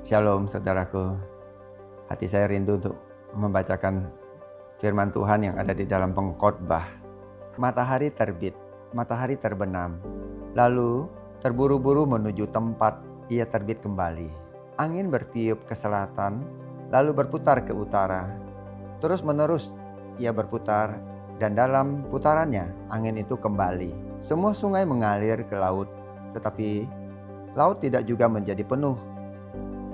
Shalom saudaraku, hati saya rindu untuk membacakan firman Tuhan yang ada di dalam Pengkhotbah. Matahari terbit, matahari terbenam, lalu terburu-buru menuju tempat ia terbit kembali. Angin bertiup ke selatan, lalu berputar ke utara. Terus menerus ia berputar, dan dalam putarannya angin itu kembali. Semua sungai mengalir ke laut, tetapi laut tidak juga menjadi penuh.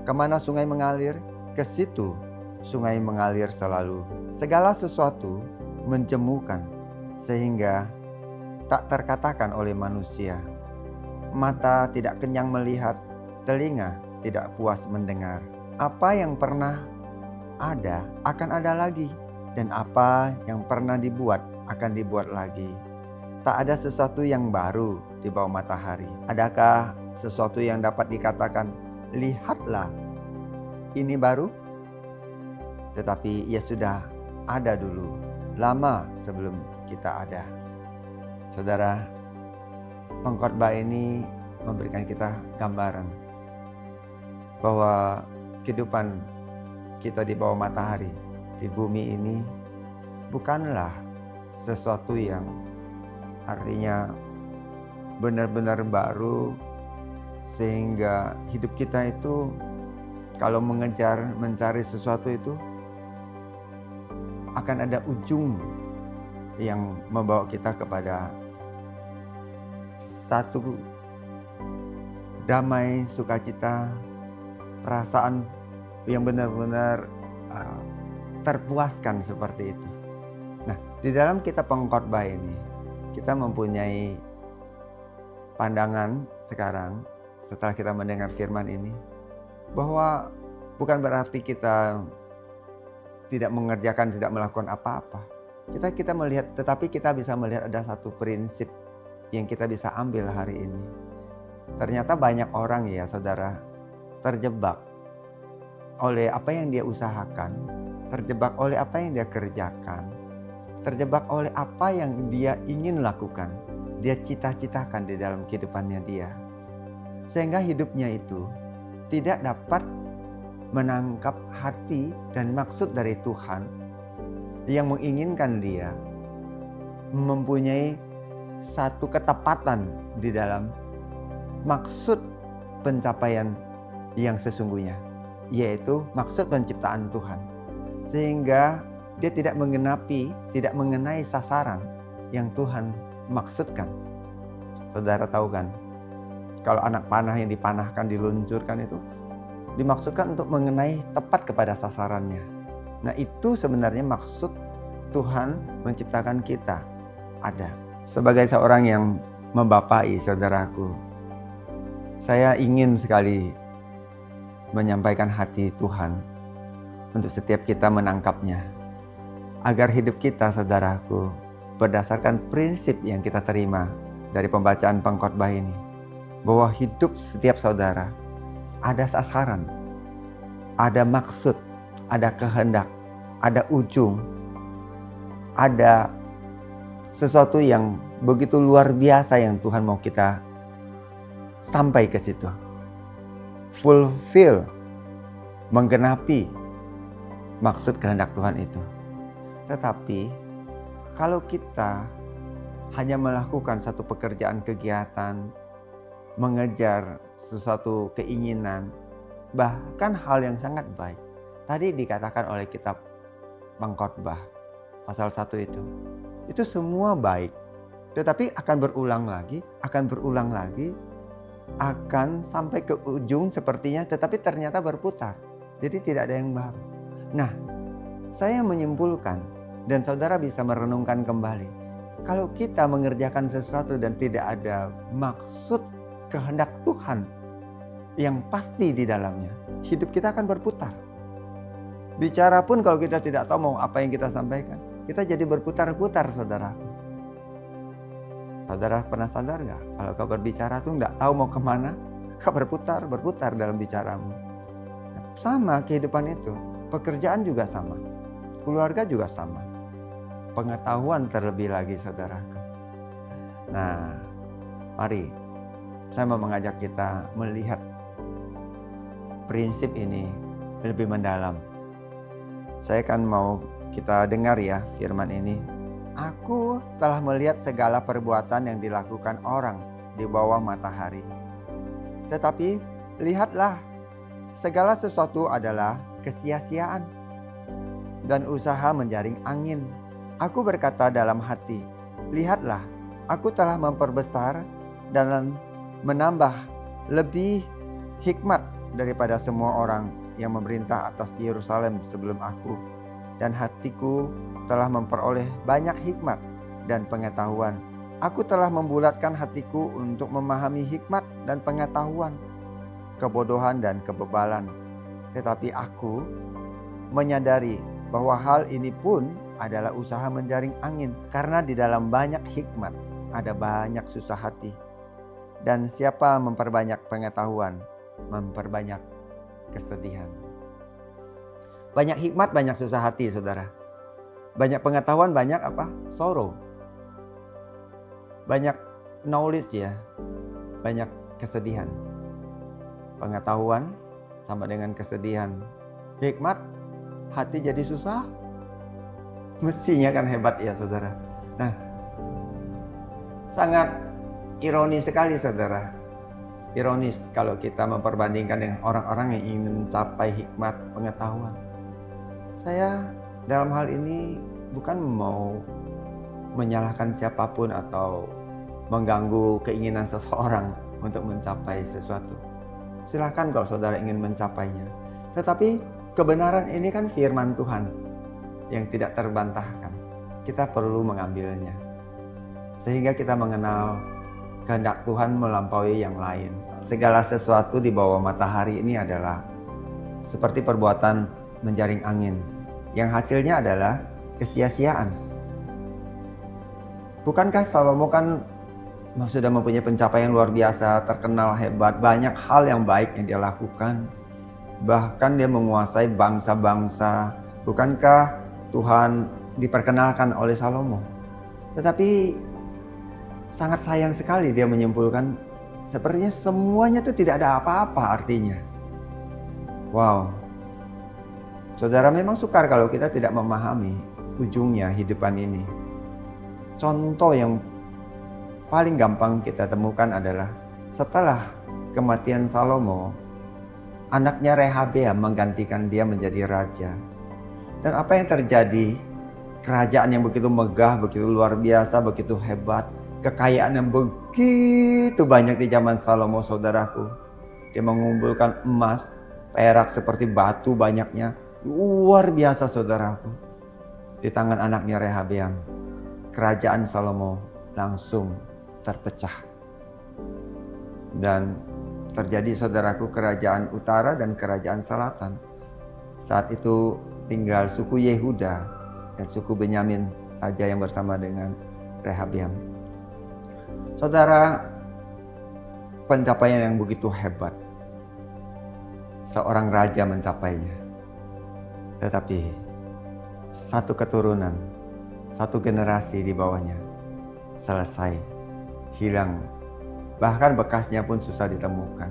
Kemana sungai mengalir, ke situ sungai mengalir selalu. Segala sesuatu menjemukan, sehingga tak terkatakan oleh manusia. Mata tidak kenyang melihat, telinga tidak puas mendengar. Apa yang pernah ada akan ada lagi, dan apa yang pernah dibuat akan dibuat lagi. Tak ada sesuatu yang baru di bawah matahari. Adakah sesuatu yang dapat dikatakan, lihatlah, ini baru? Tetapi ia sudah ada dulu, lama sebelum kita ada. Saudara, Pengkhotbah ini memberikan kita gambaran bahwa kehidupan kita di bawah matahari, di bumi ini, bukanlah sesuatu yang artinya benar-benar baru, sehingga hidup kita itu kalau mencari sesuatu itu akan ada ujung yang membawa kita kepada satu damai, sukacita, perasaan yang benar-benar terpuaskan seperti itu. Nah, di dalam kitab Pengkhotbah ini kita mempunyai pandangan sekarang setelah kita mendengar firman ini, bahwa bukan berarti kita tidak mengerjakan, tidak melakukan apa-apa. Kita melihat, tetapi kita bisa melihat ada satu prinsip yang kita bisa ambil hari ini. Ternyata banyak orang ya saudara, terjebak oleh apa yang dia usahakan, terjebak oleh apa yang dia kerjakan, terjebak oleh apa yang dia ingin lakukan, dia cita-citakan di dalam kehidupannya dia. Sehingga hidupnya itu tidak dapat menangkap hati dan maksud dari Tuhan yang menginginkan dia mempunyai satu ketepatan di dalam maksud pencapaian yang sesungguhnya, yaitu maksud penciptaan Tuhan. Sehingga dia tidak mengenai sasaran yang Tuhan maksudkan. Saudara tahu kan, kalau anak panah yang dipanahkan, diluncurkan itu dimaksudkan untuk mengenai tepat kepada sasarannya. Nah, itu sebenarnya maksud Tuhan menciptakan kita ada. Sebagai seorang yang membapai saudaraku, saya ingin sekali menyampaikan hati Tuhan untuk setiap kita menangkapnya, agar hidup kita saudaraku berdasarkan prinsip yang kita terima dari pembacaan Pengkhotbah ini, bahwa hidup setiap saudara ada sasaran, ada maksud, ada kehendak, ada ujung, ada sesuatu yang begitu luar biasa yang Tuhan mau kita sampai ke situ. Fulfill, menggenapi maksud kehendak Tuhan itu. Tetapi kalau kita hanya melakukan satu pekerjaan, kegiatan, mengejar sesuatu keinginan, bahkan hal yang sangat baik. Tadi dikatakan oleh kitab Pengkhotbah pasal 1 itu semua baik, tetapi akan berulang lagi, akan sampai ke ujung sepertinya, tetapi ternyata berputar. Jadi tidak ada yang baru. Nah, saya menyimpulkan, dan saudara bisa merenungkan kembali, kalau kita mengerjakan sesuatu dan tidak ada maksud kehendak Tuhan yang pasti di dalamnya, hidup kita akan berputar. Bicara pun kalau kita tidak tahu mau apa yang kita sampaikan, kita jadi berputar-putar saudara. Saudara pernah sadar gak? Kalau kau berbicara tuh gak tahu mau kemana, kau berputar dalam bicaramu. Sama kehidupan itu, pekerjaan juga sama, keluarga juga sama, pengetahuan terlebih lagi saudara. Nah, mari saya mau mengajak kita melihat prinsip ini lebih mendalam. Saya kan mau kita dengar ya firman ini. Aku telah melihat segala perbuatan yang dilakukan orang di bawah matahari. Tetapi lihatlah, segala sesuatu adalah kesia-siaan dan usaha menjaring angin. Aku berkata dalam hati, lihatlah, aku telah memperbesar dan menambah lebih hikmat daripada semua orang yang memerintah atas Yerusalem sebelum aku. Dan hatiku telah memperoleh banyak hikmat dan pengetahuan. Aku telah membulatkan hatiku untuk memahami hikmat dan pengetahuan, kebodohan dan kebebalan. Tetapi aku menyadari bahwa hal ini pun adalah usaha menjaring angin. Karena di dalam banyak hikmat ada banyak susah hati. Dan siapa memperbanyak pengetahuan, memperbanyak kesedihan. Banyak hikmat, banyak susah hati, saudara. Banyak pengetahuan, banyak apa? Sorrow. Banyak knowledge ya, banyak kesedihan. Pengetahuan sama dengan kesedihan. Hikmat, hati jadi susah. Mestinya kan hebat ya, saudara. Nah, sangat ironis sekali, saudara. Ironis kalau kita memperbandingkan dengan orang-orang yang ingin mencapai hikmat pengetahuan. Saya dalam hal ini bukan mau menyalahkan siapapun atau mengganggu keinginan seseorang untuk mencapai sesuatu. Silakan kalau saudara ingin mencapainya. Tetapi kebenaran ini kan firman Tuhan yang tidak terbantahkan. Kita perlu mengambilnya. Sehingga kita mengenal kehendak Tuhan melampaui yang lain. Segala sesuatu di bawah matahari ini adalah seperti perbuatan menjaring angin, yang hasilnya adalah kesia-siaan. Bukankah Salomo kan sudah mempunyai pencapaian luar biasa, terkenal hebat, banyak hal yang baik yang dia lakukan. Bahkan dia menguasai bangsa-bangsa. Bukankah Tuhan diperkenalkan oleh Salomo? Tetapi sangat sayang sekali dia menyimpulkan sepertinya semuanya itu tidak ada apa-apa artinya. Wow. Saudara, memang sukar kalau kita tidak memahami ujungnya hidupan ini. Contoh yang paling gampang kita temukan adalah setelah kematian Salomo, anaknya Rehabeam menggantikan dia menjadi raja. Dan apa yang terjadi? Kerajaan yang begitu megah, begitu luar biasa, begitu hebat. Kekayaan yang begitu banyak di zaman Salomo, saudaraku. Dia mengumpulkan emas, perak seperti batu banyaknya. Luar biasa, saudaraku. Di tangan anaknya Rehabeam, kerajaan Salomo langsung terpecah. Dan terjadi, saudaraku, kerajaan utara dan kerajaan selatan. Saat itu tinggal suku Yehuda dan suku Benyamin saja yang bersama dengan Rehabeam. Saudara, pencapaian yang begitu hebat, seorang raja mencapainya. Tetapi satu keturunan, satu generasi di bawahnya selesai, hilang. Bahkan bekasnya pun susah ditemukan.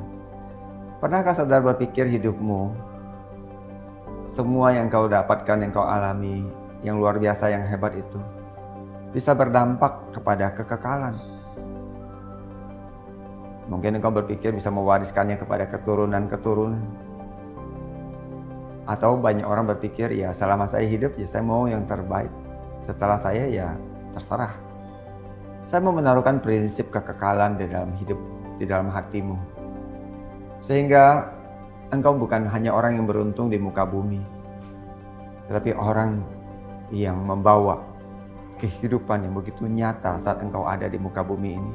Pernahkah saudara berpikir hidupmu, semua yang kau dapatkan, yang kau alami, yang luar biasa, yang hebat itu bisa berdampak kepada kekekalan? Mungkin engkau berpikir bisa mewariskannya kepada keturunan-keturunan. Atau banyak orang berpikir, ya selama saya hidup ya saya mau yang terbaik. Setelah saya ya terserah. Saya mau menaruhkan prinsip kekekalan di dalam hidup, di dalam hatimu. Sehingga engkau bukan hanya orang yang beruntung di muka bumi, tetapi orang yang membawa kehidupan yang begitu nyata saat engkau ada di muka bumi ini.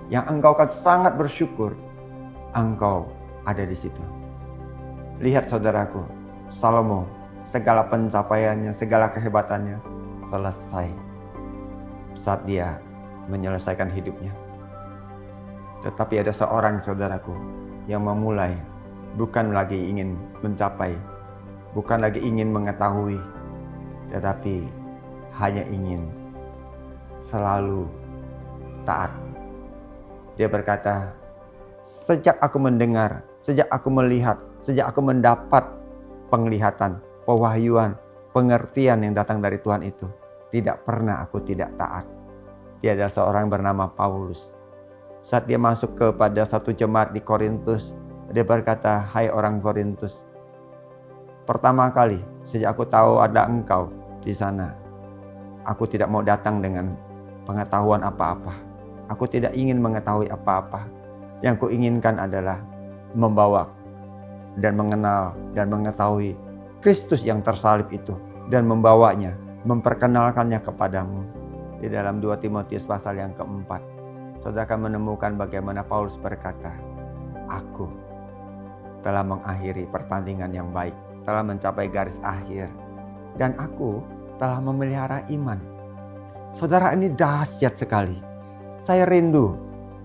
Yang engkau akan sangat bersyukur engkau ada di situ. Lihat, saudaraku, Salomo, segala pencapaiannya, segala kehebatannya selesai saat dia menyelesaikan hidupnya. Tetapi ada seorang, saudaraku, yang memulai, bukan lagi ingin mencapai, bukan lagi ingin mengetahui, tetapi hanya ingin selalu taat. Dia berkata, sejak aku mendengar, sejak aku melihat sejak aku mendapat penglihatan, pewahyuan, pengertian yang datang dari Tuhan itu, tidak pernah aku tidak taat. Dia adalah seorang bernama Paulus. Saat dia masuk kepada satu jemaat di Korintus, dia berkata, "Hai orang Korintus, pertama kali sejak aku tahu ada engkau di sana, aku tidak mau datang dengan pengetahuan apa-apa. Aku tidak ingin mengetahui apa-apa. Yang kuinginkan adalah membawa dan mengenal dan mengetahui Kristus yang tersalib itu, dan membawanya, memperkenalkannya kepadamu." Di dalam 2 Timotius pasal yang keempat, saudara akan menemukan bagaimana Paulus berkata, "Aku telah mengakhiri pertandingan yang baik, telah mencapai garis akhir, dan aku telah memelihara iman." Saudara, ini dahsyat sekali. Saya rindu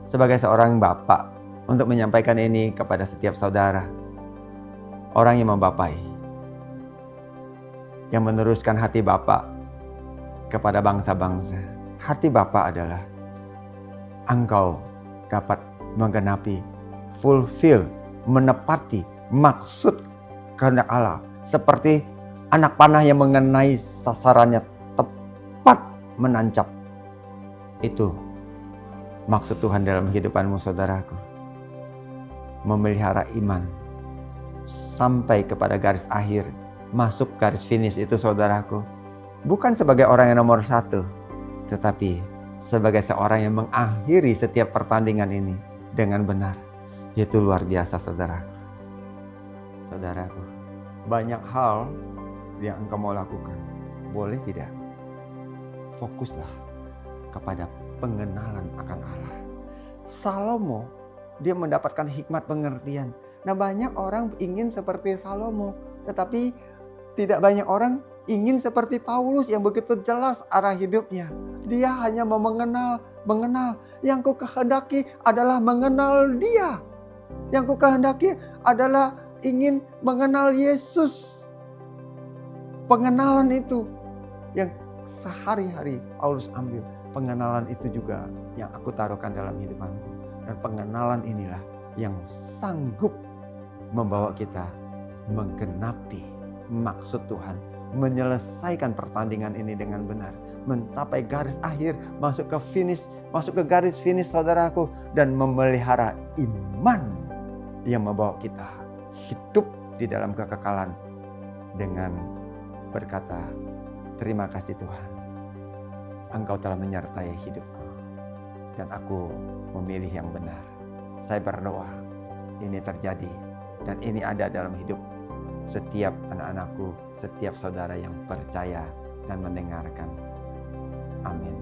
sebagai seorang bapak untuk menyampaikan ini kepada setiap saudara. Orang yang membapai, yang meneruskan hati Bapa kepada bangsa-bangsa. Hati Bapa adalah engkau dapat menggenapi, fulfill, menepati maksud kehendak Allah. Seperti anak panah yang mengenai sasarannya tepat menancap. Itu maksud Tuhan dalam kehidupanmu, saudaraku. Memelihara iman sampai kepada garis akhir, masuk garis finish itu, saudaraku. Bukan sebagai orang yang nomor 1, tetapi sebagai seorang yang mengakhiri setiap pertandingan ini dengan benar. Itu luar biasa, saudaraku. Saudaraku, banyak hal yang engkau mau lakukan. Boleh tidak? Fokuslah kepada pengenalan akan Allah. Salomo, dia mendapatkan hikmat pengertian. Nah, banyak orang ingin seperti Salomo, tetapi tidak banyak orang ingin seperti Paulus yang begitu jelas arah hidupnya. Dia hanya mau mengenal. Yang ku kehendaki adalah mengenal Dia. Yang ku kehendaki adalah ingin mengenal Yesus. Pengenalan itu yang sehari-hari Paulus ambil. Pengenalan itu juga yang aku taruhkan dalam hidupanku. Dan pengenalan inilah yang sanggup membawa kita menggenapi maksud Tuhan, menyelesaikan pertandingan ini dengan benar, mencapai garis akhir, masuk ke garis finish, saudaraku, dan memelihara iman yang membawa kita hidup di dalam kekekalan dengan berkata, "Terima kasih Tuhan, Engkau telah menyertai hidupku dan aku memilih yang benar." Saya berdoa ini terjadi dan ini ada dalam hidup setiap anak-anakku, setiap saudara yang percaya dan mendengarkan. Amin.